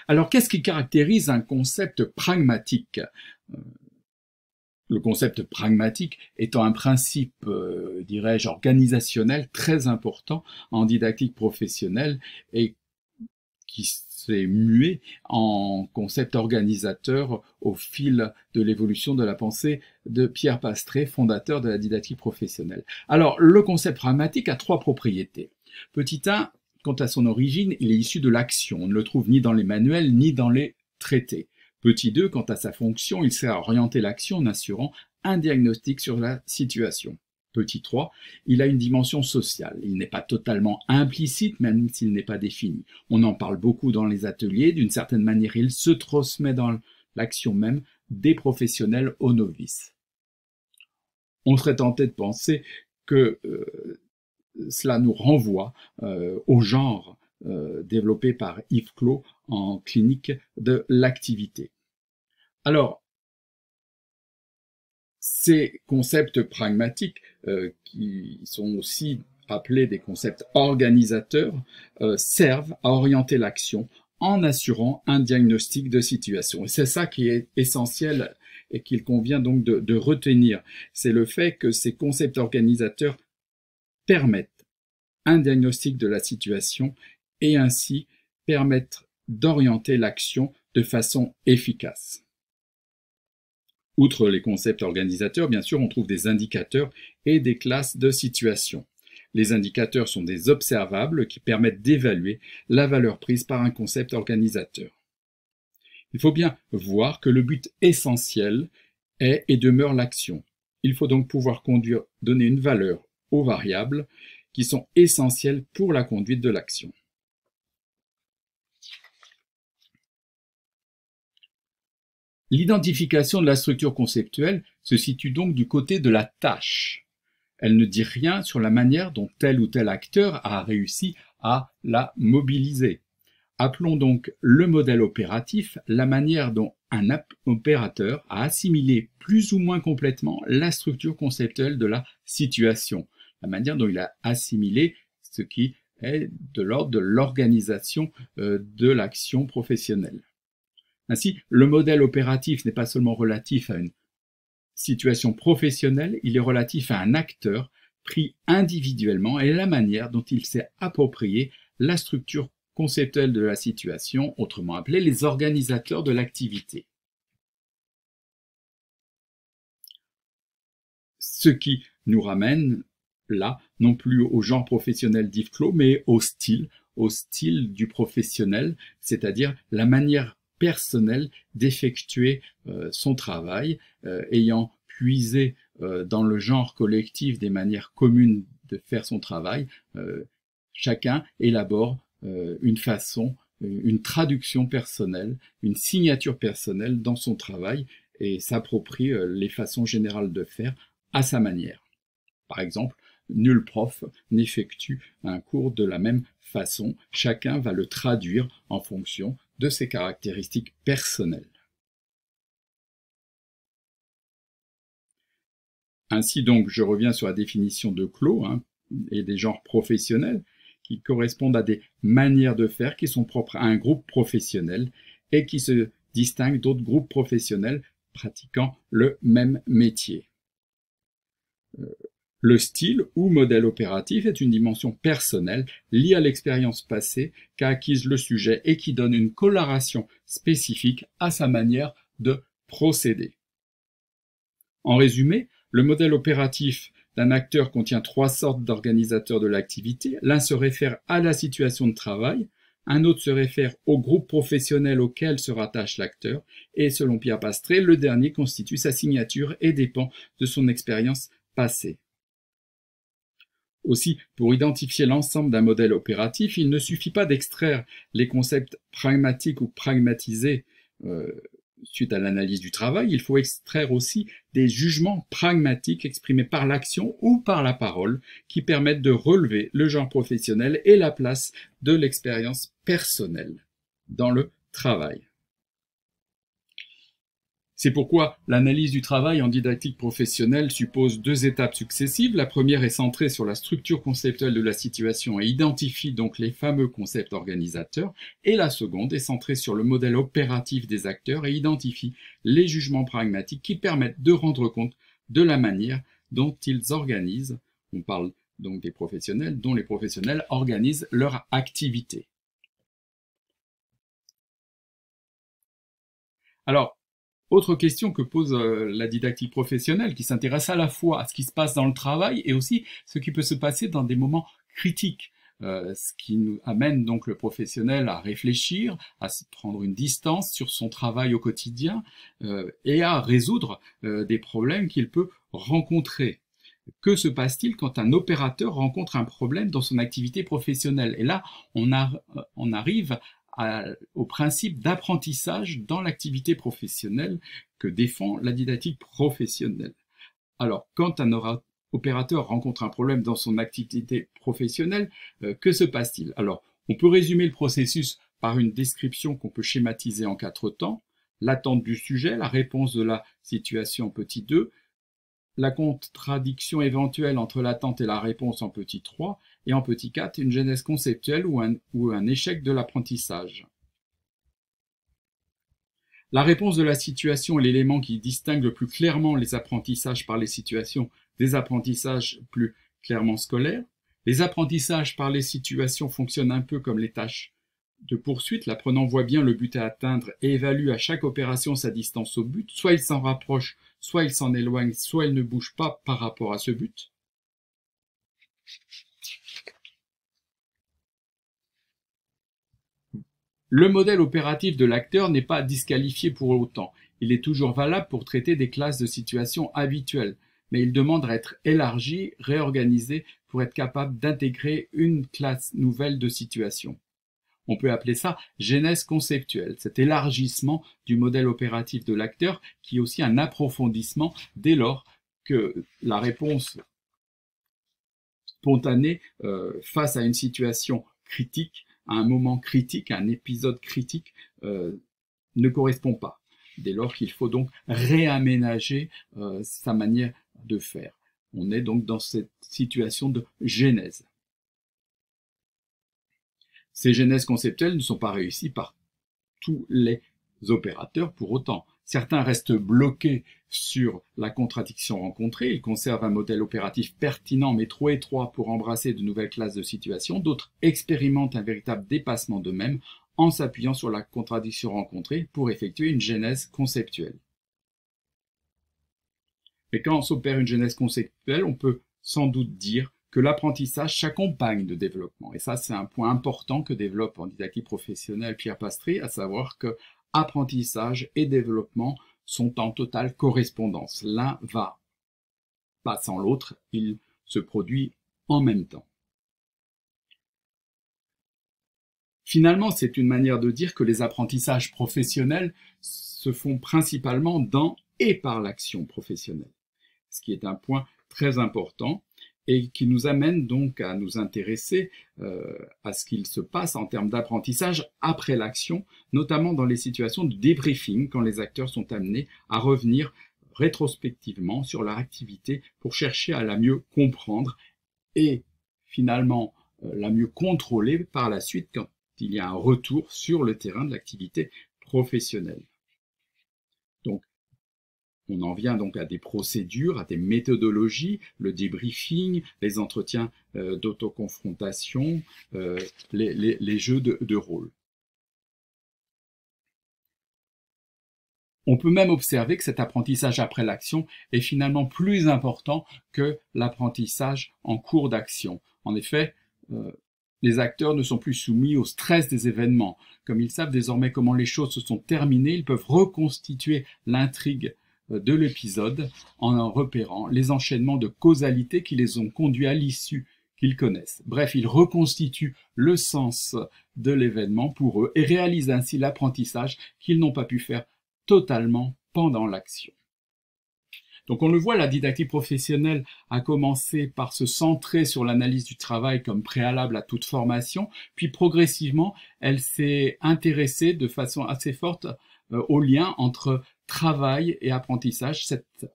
Alors, qu'est-ce qui caractérise un concept pragmatique? Le concept pragmatique étant un principe, dirais-je, organisationnel très important en didactique professionnelle et qui s'est mué en concept organisateur au fil de l'évolution de la pensée de Pierre Pastré, fondateur de la didactique professionnelle. Alors, le concept pragmatique a 3 propriétés. Petit 1, quant à son origine, il est issu de l'action. On ne le trouve ni dans les manuels ni dans les traités. Petit 2, quant à sa fonction, il sert à orienter l'action en assurant un diagnostic sur la situation. Petit 3, il a une dimension sociale. Il n'est pas totalement implicite, même s'il n'est pas défini. On en parle beaucoup dans les ateliers. D'une certaine manière, il se transmet dans l'action même des professionnels aux novices. On serait tenté de penser que cela nous renvoie au genre développé par Yves Clos en clinique de l'activité. Alors, ces concepts pragmatiques, qui sont aussi appelés des concepts organisateurs, servent à orienter l'action en assurant un diagnostic de situation. Et c'est ça qui est essentiel et qu'il convient donc de retenir. C'est le fait que ces concepts organisateurs permettent un diagnostic de la situation et ainsi permettent d'orienter l'action de façon efficace. Outre les concepts organisateurs, bien sûr, on trouve des indicateurs et des classes de situation. Les indicateurs sont des observables qui permettent d'évaluer la valeur prise par un concept organisateur. Il faut bien voir que le but essentiel est et demeure l'action. Il faut donc pouvoir donner une valeur aux variables qui sont essentielles pour la conduite de l'action. L'identification de la structure conceptuelle se situe donc du côté de la tâche. Elle ne dit rien sur la manière dont tel ou tel acteur a réussi à la mobiliser. Appelons donc le modèle opératif la manière dont un opérateur a assimilé plus ou moins complètement la structure conceptuelle de la situation, la manière dont il a assimilé ce qui est de l'ordre de l'organisation de l'action professionnelle. Ainsi, le modèle opératif n'est pas seulement relatif à une situation professionnelle, il est relatif à un acteur pris individuellement et la manière dont il s'est approprié la structure conceptuelle de la situation, autrement appelée les organisateurs de l'activité. Ce qui nous ramène là, non plus au genre professionnel d'Yves Clos, mais au style du professionnel, c'est-à-dire la manière personnel d'effectuer son travail, ayant puisé dans le genre collectif des manières communes de faire son travail, chacun élabore une façon, une traduction personnelle, une signature personnelle dans son travail et s'approprie les façons générales de faire à sa manière. Par exemple, nul prof n'effectue un cours de la même façon, chacun va le traduire en fonction de ses caractéristiques personnelles. Ainsi donc, je reviens sur la définition de Clos et des genres professionnels qui correspondent à des manières de faire qui sont propres à un groupe professionnel et qui se distinguent d'autres groupes professionnels pratiquant le même métier. Le style ou modèle opératif est une dimension personnelle liée à l'expérience passée qu'a acquise le sujet et qui donne une coloration spécifique à sa manière de procéder. En résumé, le modèle opératif d'un acteur contient 3 sortes d'organisateurs de l'activité. L'un se réfère à la situation de travail, un autre se réfère au groupe professionnel auquel se rattache l'acteur, et selon Pierre Pastré, le dernier constitue sa signature et dépend de son expérience passée. Aussi, pour identifier l'ensemble d'un modèle opératif, il ne suffit pas d'extraire les concepts pragmatiques ou pragmatisés suite à l'analyse du travail, il faut extraire aussi des jugements pragmatiques exprimés par l'action ou par la parole qui permettent de relever le genre professionnel et la place de l'expérience personnelle dans le travail. C'est pourquoi l'analyse du travail en didactique professionnelle suppose 2 étapes successives. La première est centrée sur la structure conceptuelle de la situation et identifie donc les fameux concepts organisateurs. Et la seconde est centrée sur le modèle opératif des acteurs et identifie les jugements pragmatiques qui permettent de rendre compte de la manière dont ils organisent. On parle donc des professionnels, dont les professionnels organisent leur activité. Alors, autre question que pose la didactique professionnelle, qui s'intéresse à la fois à ce qui se passe dans le travail et aussi ce qui peut se passer dans des moments critiques, ce qui nous amène donc le professionnel à réfléchir, à se prendre une distance sur son travail au quotidien et à résoudre des problèmes qu'il peut rencontrer. Que se passe-t-il quand un opérateur rencontre un problème dans son activité professionnelle? Et là, on arrive au principe d'apprentissage dans l'activité professionnelle que défend la didactique professionnelle. Alors, quand un opérateur rencontre un problème dans son activité professionnelle, que se passe-t-il? Alors, on peut résumer le processus par une description qu'on peut schématiser en 4 temps. L'attente du sujet, la réponse de la situation en petit 2, la contradiction éventuelle entre l'attente et la réponse en petit 3, et en petit 4, une genèse conceptuelle ou un échec de l'apprentissage. La réponse de la situation est l'élément qui distingue le plus clairement les apprentissages par les situations des apprentissages plus clairement scolaires. Les apprentissages par les situations fonctionnent un peu comme les tâches de poursuite. L'apprenant voit bien le but à atteindre et évalue à chaque opération sa distance au but. Soit il s'en rapproche, soit il s'en éloigne, soit il ne bouge pas par rapport à ce but. Le modèle opératif de l'acteur n'est pas disqualifié pour autant. Il est toujours valable pour traiter des classes de situations habituelles, mais il demande à être élargi, réorganisé pour être capable d'intégrer une classe nouvelle de situations. On peut appeler ça genèse conceptuelle, cet élargissement du modèle opératif de l'acteur qui est aussi un approfondissement dès lors que la réponse spontanée face à une situation critique, à un moment critique, à un épisode critique, ne correspond pas. Dès lors qu'il faut donc réaménager sa manière de faire. On est donc dans cette situation de genèse. Ces genèses conceptuelles ne sont pas réussies par tous les opérateurs pour autant. Certains restent bloqués sur la contradiction rencontrée, ils conservent un modèle opératif pertinent mais trop étroit pour embrasser de nouvelles classes de situations, d'autres expérimentent un véritable dépassement d'eux-mêmes en s'appuyant sur la contradiction rencontrée pour effectuer une genèse conceptuelle. Mais quand on s'opère une genèse conceptuelle, on peut sans doute dire que l'apprentissage s'accompagne de développement. Et ça, c'est un point important que développe en didactique professionnelle Pierre Pastré, à savoir que apprentissage et développement sont en totale correspondance. L'un va pas sans l'autre, il se produit en même temps. Finalement, c'est une manière de dire que les apprentissages professionnels se font principalement dans et par l'action professionnelle, ce qui est un point très important et qui nous amène donc à nous intéresser à ce qu'il se passe en termes d'apprentissage après l'action, notamment dans les situations de débriefing, quand les acteurs sont amenés à revenir rétrospectivement sur leur activité pour chercher à la mieux comprendre et finalement la mieux contrôler par la suite quand il y a un retour sur le terrain de l'activité professionnelle. Donc, on en vient donc à des procédures, à des méthodologies, le débriefing, les entretiens d'autoconfrontation, les jeux de rôle. On peut même observer que cet apprentissage après l'action est finalement plus important que l'apprentissage en cours d'action. En effet, les acteurs ne sont plus soumis au stress des événements. Comme ils savent désormais comment les choses se sont terminées, ils peuvent reconstituer l'intrigue de l'épisode en repérant les enchaînements de causalité qui les ont conduits à l'issue qu'ils connaissent. Bref, ils reconstituent le sens de l'événement pour eux et réalisent ainsi l'apprentissage qu'ils n'ont pas pu faire totalement pendant l'action. Donc on le voit, la didactique professionnelle a commencé par se centrer sur l'analyse du travail comme préalable à toute formation, puis progressivement elle s'est intéressée de façon assez forte au lien entre travail et apprentissage, cette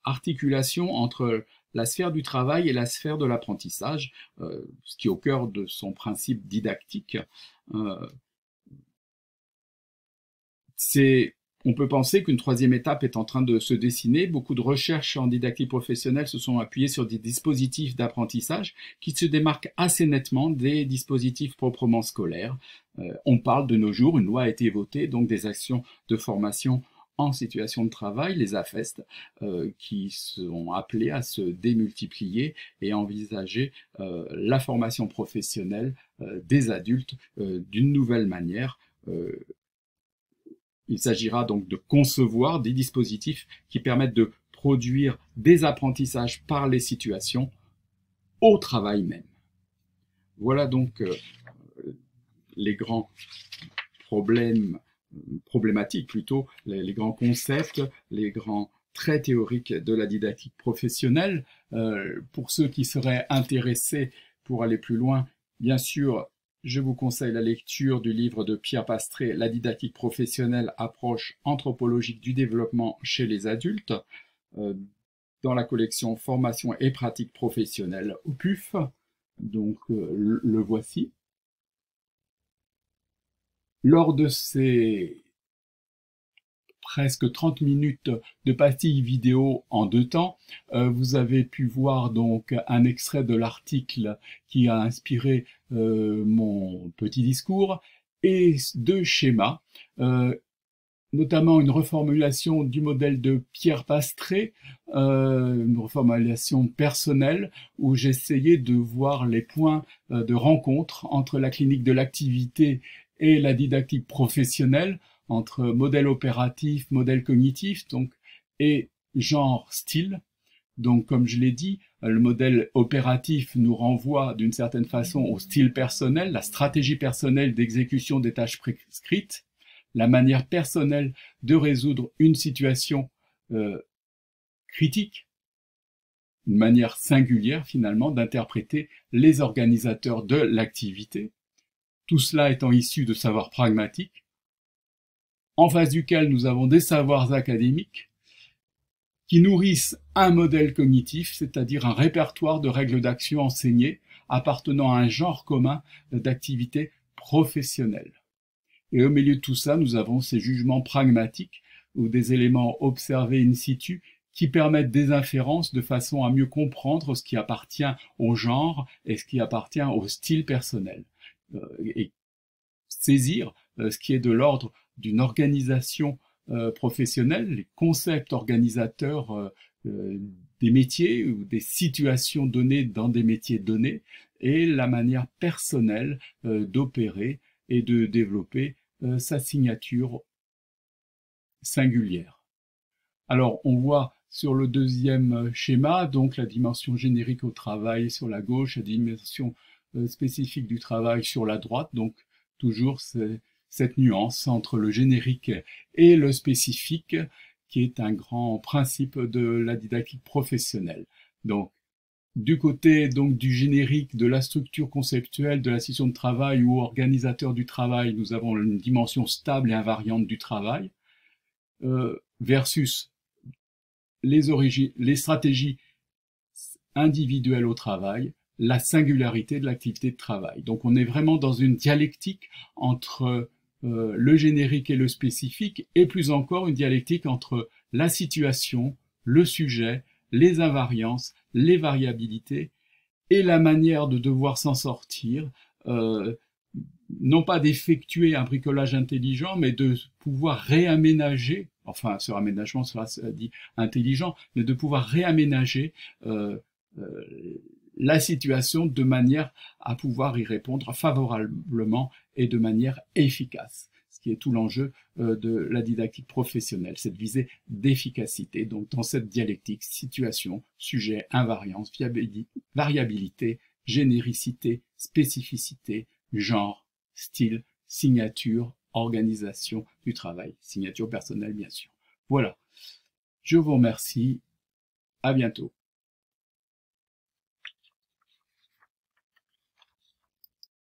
articulation entre la sphère du travail et la sphère de l'apprentissage, ce qui est au cœur de son principe didactique. On peut penser qu'une troisième étape est en train de se dessiner. Beaucoup de recherches en didactique professionnelle se sont appuyées sur des dispositifs d'apprentissage qui se démarquent assez nettement des dispositifs proprement scolaires. On parle de nos jours, une loi a été votée, donc des actions de formation en situation de travail, les AFEST, qui sont appelés à se démultiplier et envisager la formation professionnelle des adultes d'une nouvelle manière. Il s'agira donc de concevoir des dispositifs qui permettent de produire des apprentissages par les situations au travail même. Voilà donc les grands problématiques plutôt, les grands concepts, les grands traits théoriques de la didactique professionnelle. Pour ceux qui seraient intéressés pour aller plus loin, bien sûr, je vous conseille la lecture du livre de Pierre Pastré, La didactique professionnelle, approche anthropologique du développement chez les adultes, dans la collection Formation et pratique professionnelle au PUF. Donc, le voici. Lors de ces presque 30 minutes de pastilles vidéo en 2 temps, vous avez pu voir donc un extrait de l'article qui a inspiré mon petit discours et 2 schémas, notamment une reformulation du modèle de Pierre Pastré, une reformulation personnelle où j'essayais de voir les points de rencontre entre la clinique de l'activité et la didactique professionnelle, entre modèle opératif, modèle cognitif, donc, et genre style. Donc, comme je l'ai dit, le modèle opératif nous renvoie d'une certaine façon au style personnel, la stratégie personnelle d'exécution des tâches prescrites, la manière personnelle de résoudre une situation critique, une manière singulière finalement d'interpréter les organisateurs de l'activité, tout cela étant issu de savoirs pragmatiques, en face duquel nous avons des savoirs académiques qui nourrissent un modèle cognitif, c'est-à-dire un répertoire de règles d'action enseignées appartenant à un genre commun d'activité professionnelle. Et au milieu de tout ça, nous avons ces jugements pragmatiques ou des éléments observés in situ qui permettent des inférences de façon à mieux comprendre ce qui appartient au genre et ce qui appartient au style personnel. Et saisir ce qui est de l'ordre d'une organisation professionnelle, les concepts organisateurs des métiers ou des situations données dans des métiers donnés, et la manière personnelle d'opérer et de développer sa signature singulière. Alors, on voit sur le deuxième schéma, donc la dimension générique au travail sur la gauche, la dimension spécifique du travail sur la droite, donc toujours cette nuance entre le générique et le spécifique, qui est un grand principe de la didactique professionnelle. Donc, du côté donc du générique, de la structure conceptuelle de la situation de travail ou organisateur du travail, nous avons une dimension stable et invariante du travail, versus les stratégies individuelles au travail, la singularité de l'activité de travail. Donc on est vraiment dans une dialectique entre le générique et le spécifique, et plus encore une dialectique entre la situation, le sujet, les invariances, les variabilités, et la manière de devoir s'en sortir, non pas d'effectuer un bricolage intelligent, mais de pouvoir réaménager, enfin ce réaménagement sera dit intelligent, mais de pouvoir réaménager la situation de manière à pouvoir y répondre favorablement et de manière efficace, ce qui est tout l'enjeu de la didactique professionnelle, cette visée d'efficacité. Donc dans cette dialectique, situation, sujet, invariance, variabilité, généricité, spécificité, genre, style, signature, organisation du travail, signature personnelle bien sûr. Voilà, je vous remercie, à bientôt.